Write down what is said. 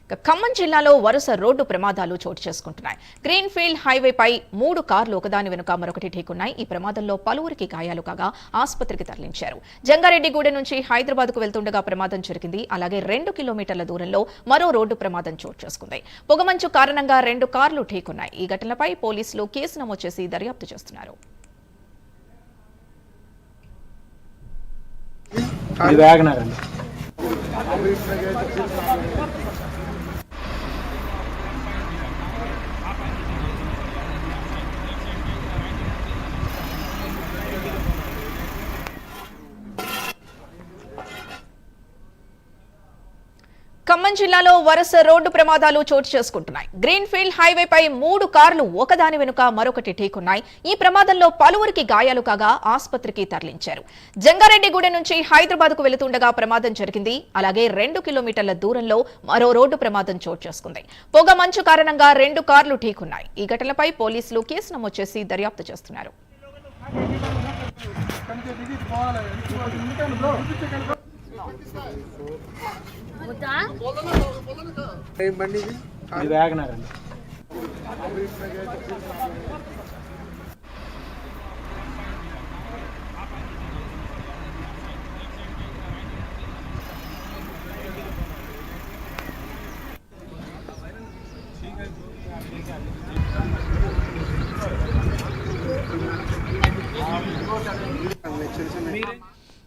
ఖమ్మం జిల్లాలో వరుస రోడ్డు ప్రమాదాలు చోటు చేసుకుంటున్నాయి. గ్రీన్ ఫీల్డ్ హైవేపై 3 కార్లు ఒకదాని వెనుక మరొకటి ఢీకొన్నాయి. ఈ ప్రమాదంలో పలువురికి గాయాలు కాగా ఆసుపత్రికి తరలించారు. జంగారెడ్డిగూడెం నుంచి హైదరాబాద్కు వెళ్తుండగా ప్రమాదం జరిగింది. అలాగే 2 కిలోమీటర్ల దూరంలో మరో రోడ్డు ప్రమాదం చోటు చేసుకుంది. పొగమంచు కారణంగా 2 కార్లు ఢీకొన్నాయి. ఈ ఘటనపై పోలీసులు కేసు నమోదు చేసి దర్యాప్తు చేస్తున్నారు. ఖమ్మం జిల్లాలో వరుస రోడ్డు ప్రమాదాలు చోటు చేసుకుంటున్నాయి. గ్రీన్ ఫీల్డ్ హైవేపై 3 కార్లు ఒకదాని వెనుక మరొకటి ఢీకొన్నాయి. ఈ ప్రమాదంలో పలువురికి గాయాలు కాగా ఆసుపత్రికి తరలించారు. జంగారెడ్డిగూడెం నుంచి హైదరాబాద్కు వెళుతుండగా ప్రమాదం జరిగింది. అలాగే 2 కిలోమీటర్ల దూరంలో మరో రోడ్డు ప్రమాదం చోటు చేసుకుంది. పొగ మంచు కారణంగా 2 కార్లు ఢీకొన్నాయి. ఈ ఘటనపై పోలీసులు కేసు నమోదు చేసి దర్యాప్తు చేస్తున్నారు.